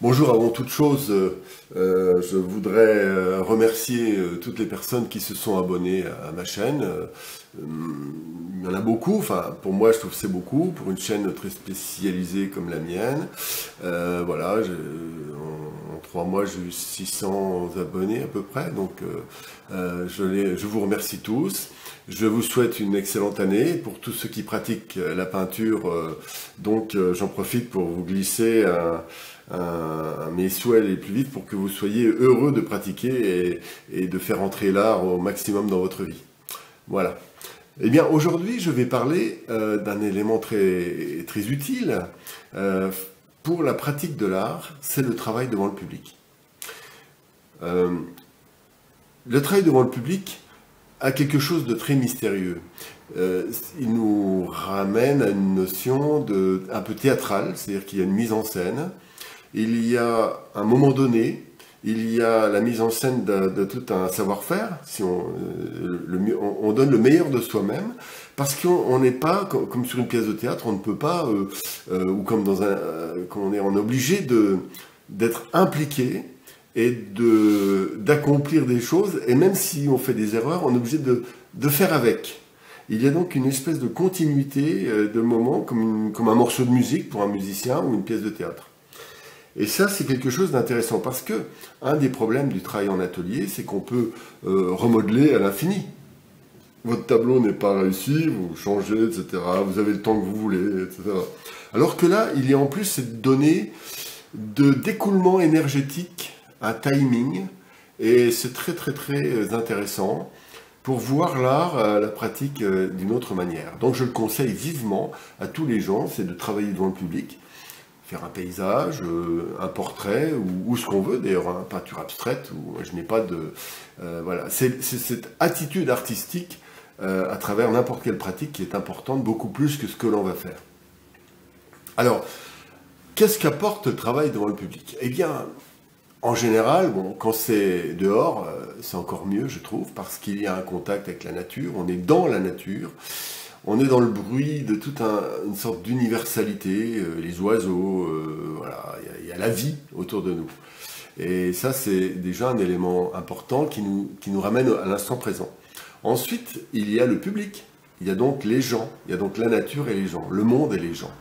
Bonjour, avant toute chose, je voudrais remercier toutes les personnes qui se sont abonnées à ma chaîne. Il y en a beaucoup, enfin pour moi je trouve que c'est beaucoup, pour une chaîne très spécialisée comme la mienne. Voilà, en 3 mois j'ai eu 600 abonnés à peu près, donc je vous remercie tous. Je vous souhaite une excellente année. Pour tous ceux qui pratiquent la peinture, j'en profite pour vous glisser mes souhaits les plus vite pour que vous soyez heureux de pratiquer et de faire entrer l'art au maximum dans votre vie. Voilà. Eh bien, aujourd'hui, je vais parler d'un élément très, très utile pour la pratique de l'art, c'est le travail devant le public. Le travail devant le public a quelque chose de très mystérieux. Il nous ramène à une notion un peu théâtrale, c'est-à-dire qu'il y a une mise en scène. Il y a un moment donné, il y a la mise en scène de tout un savoir-faire, si on donne le meilleur de soi-même, parce qu'on n'est pas, comme sur une pièce de théâtre, on ne peut pas, ou comme on est obligé d'être impliqué et d'accomplir des choses, et même si on fait des erreurs, on est obligé de faire avec. Il y a donc une espèce de continuité de moments, comme un morceau de musique pour un musicien ou une pièce de théâtre. Et ça, c'est quelque chose d'intéressant parce que un des problèmes du travail en atelier, c'est qu'on peut remodeler à l'infini. Votre tableau n'est pas réussi, vous changez, etc. Vous avez le temps que vous voulez, etc. Alors que là, il y a en plus cette donnée d'écoulement énergétique, un timing, et c'est très très très intéressant pour voir l'art, la pratique d'une autre manière. Donc je le conseille vivement à tous les gens, c'est de travailler devant le public, faire un paysage, un portrait, ou ce qu'on veut, d'ailleurs, une peinture abstraite, où je n'ai pas de... voilà, c'est cette attitude artistique à travers n'importe quelle pratique qui est importante, beaucoup plus que ce que l'on va faire. Alors, qu'est-ce qu'apporte le travail devant le public? Eh bien, en général, bon, quand c'est dehors, c'est encore mieux, je trouve, parce qu'il y a un contact avec la nature, on est dans la nature, on est dans le bruit de toute une sorte d'universalité, les oiseaux, voilà, il y a la vie autour de nous. Et ça, c'est déjà un élément important qui nous ramène à l'instant présent. Ensuite, il y a le public, il y a donc les gens, il y a donc la nature et les gens, le monde et les gens.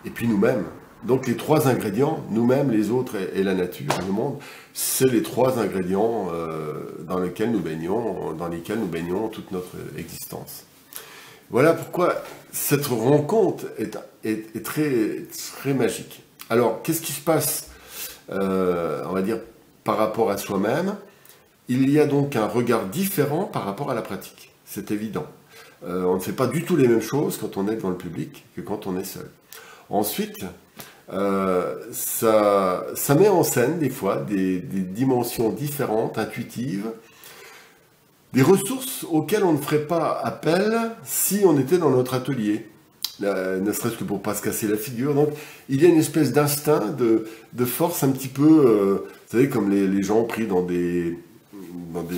Et puis nous-mêmes. Donc les 3 ingrédients, nous-mêmes, les autres et la nature, le monde, c'est les 3 ingrédients dans lesquels nous baignons toute notre existence. Voilà pourquoi cette rencontre est très, très magique. Alors, qu'est-ce qui se passe, on va dire, par rapport à soi-même? Il y a donc un regard différent par rapport à la pratique. C'est évident. On ne fait pas du tout les mêmes choses quand on est devant le public que quand on est seul. Ensuite, ça met en scène des fois des dimensions différentes, intuitives, des ressources auxquelles on ne ferait pas appel si on était dans notre atelier, ne serait-ce que pour ne pas se casser la figure. Donc il y a une espèce d'instinct, de force un petit peu, vous savez, comme les gens pris dans des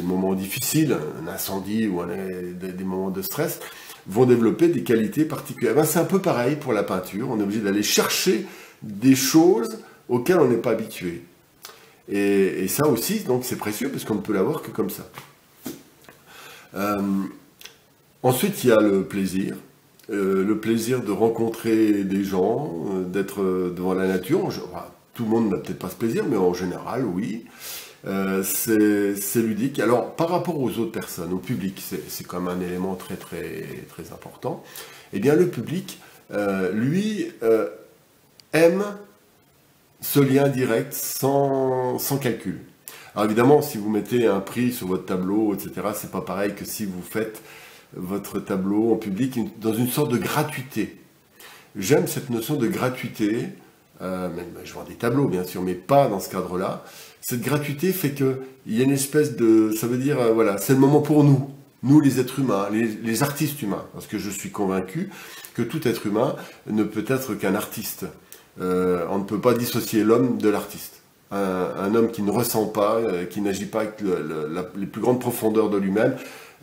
moments difficiles, un incendie ou des moments de stress, vont développer des qualités particulières. Ben, c'est un peu pareil pour la peinture, on est obligé d'aller chercher des choses auxquelles on n'est pas habitué. Et ça aussi, donc c'est précieux parce qu'on ne peut l'avoir que comme ça. Ensuite, il y a le plaisir de rencontrer des gens, d'être devant la nature. Tout le monde n'a peut-être pas ce plaisir, mais en général, oui. C'est ludique. Alors, par rapport aux autres personnes, au public, c'est quand même un élément très, très, très important. Eh bien, le public, lui, aime ce lien direct sans calcul. Alors évidemment, si vous mettez un prix sur votre tableau, etc., c'est pas pareil que si vous faites votre tableau en public dans une sorte de gratuité. J'aime cette notion de gratuité, même je vends des tableaux bien sûr, mais pas dans ce cadre-là. Cette gratuité fait qu'il y a une espèce de... Ça veut dire, voilà, c'est le moment pour nous les êtres humains, les artistes humains, parce que je suis convaincu que tout être humain ne peut être qu'un artiste. On ne peut pas dissocier l'homme de l'artiste. Un homme qui ne ressent pas, qui n'agit pas avec les plus grandes profondeurs de lui-même,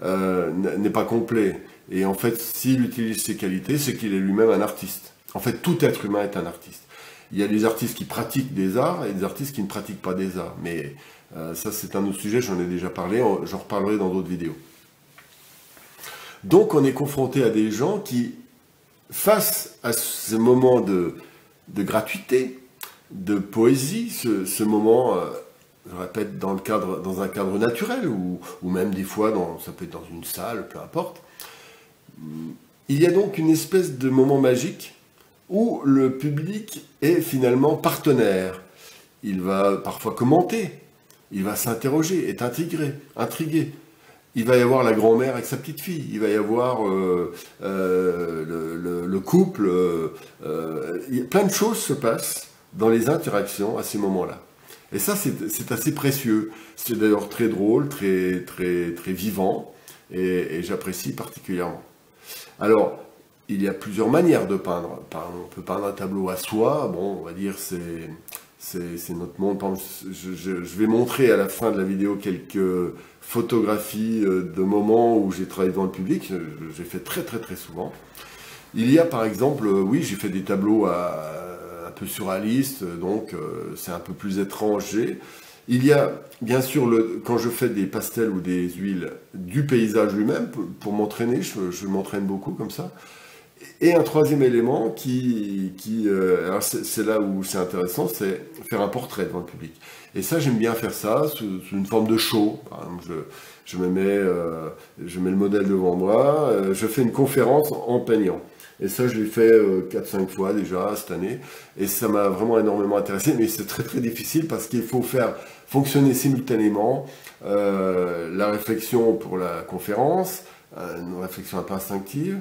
n'est pas complet. Et en fait, s'il utilise ses qualités, c'est qu'il est lui-même un artiste. En fait, tout être humain est un artiste. Il y a des artistes qui pratiquent des arts et des artistes qui ne pratiquent pas des arts. Mais ça, c'est un autre sujet, j'en ai déjà parlé, j'en reparlerai dans d'autres vidéos. Donc, on est confronté à des gens qui, face à ce moment de gratuité, de poésie, ce moment, je répète, dans un cadre naturel, ou même des fois, ça peut être dans une salle, peu importe, il y a donc une espèce de moment magique où le public est finalement partenaire. Il va parfois commenter, il va s'interroger, être intrigué. Il va y avoir la grand-mère avec sa petite fille, il va y avoir le couple, plein de choses se passent dans les interactions à ces moments-là. Et ça, c'est assez précieux. C'est d'ailleurs très drôle, très vivant, et j'apprécie particulièrement. Alors, il y a plusieurs manières de peindre. On peut peindre un tableau à soi, bon, on va dire c'est notre monde. Je vais montrer à la fin de la vidéo quelques photographies de moments où j'ai travaillé devant le public. J'ai fait très souvent. Il y a par exemple, oui, j'ai fait des tableaux un peu surréalistes, donc c'est un peu plus étranger. Il y a bien sûr, quand je fais des pastels ou des huiles, du paysage lui-même, pour m'entraîner, je m'entraîne beaucoup comme ça. Et un troisième élément alors c'est là où c'est intéressant, c'est faire un portrait devant le public. Et ça, j'aime bien faire ça sous une forme de show. Par exemple, je mets le modèle devant moi, je fais une conférence en peignant. Et ça, je l'ai fait 4-5 fois déjà cette année. Et ça m'a vraiment énormément intéressé. Mais c'est très difficile parce qu'il faut faire fonctionner simultanément la réflexion pour la conférence, une réflexion un peu instinctive.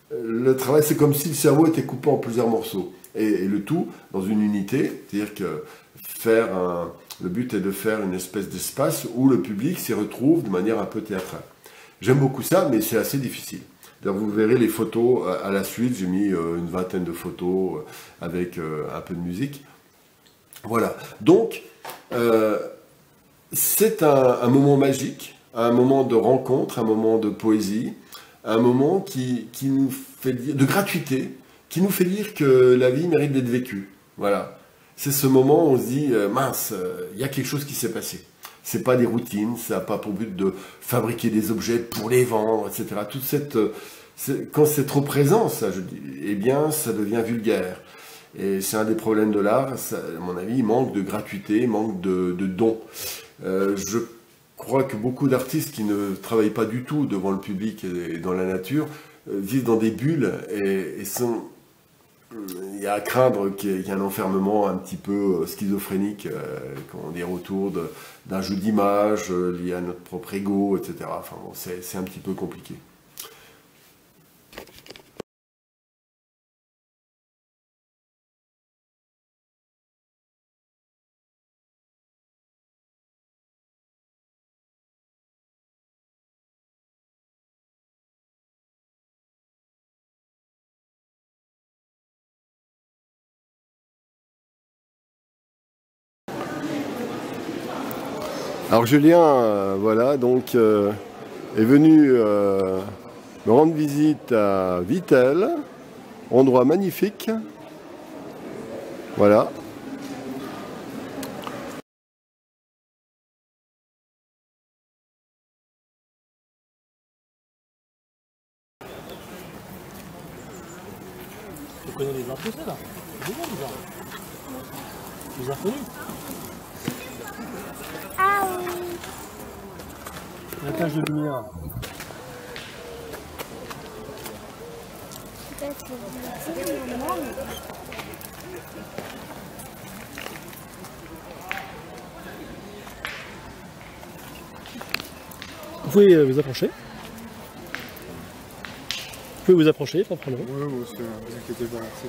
Le travail, c'est comme si le cerveau était coupé en plusieurs morceaux. Et le tout dans une unité. C'est-à-dire que le but est de faire une espèce d'espace où le public s'y retrouve de manière un peu théâtrale. J'aime beaucoup ça, mais c'est assez difficile. D'ailleurs, vous verrez les photos à la suite. J'ai mis une vingtaine de photos avec un peu de musique. Voilà. Donc, c'est un moment magique, un moment de rencontre, un moment de poésie, un moment qui nous fait dire, de gratuité, qui nous fait dire que la vie mérite d'être vécue. Voilà. C'est ce moment où on se dit, mince, il y a quelque chose qui s'est passé. C'est pas des routines, ça n'a pas pour but de fabriquer des objets pour les vendre, etc. Quand c'est trop présent, ça, eh bien, ça devient vulgaire. Et c'est un des problèmes de l'art, à mon avis, il manque de gratuité, il manque de dons. Je crois que beaucoup d'artistes qui ne travaillent pas du tout devant le public et dans la nature vivent dans des bulles et il y a à craindre qu'il y ait un enfermement un petit peu schizophrénique, comment dire, autour d'un jeu d'image lié à notre propre ego, etc. Enfin bon, c'est un petit peu compliqué. Alors Julien, voilà, donc est venu me rendre visite à Vittel, endroit magnifique. Voilà. Tu connais les infos, ça là? C'est bon, les arbres. Les inconnus. Ah oui. La cage de lumière. Peut-être que c'est le monde. Vous pouvez vous approcher. Vous pouvez vous approcher, sans problème. Oui, vous inquiétez pas, merci.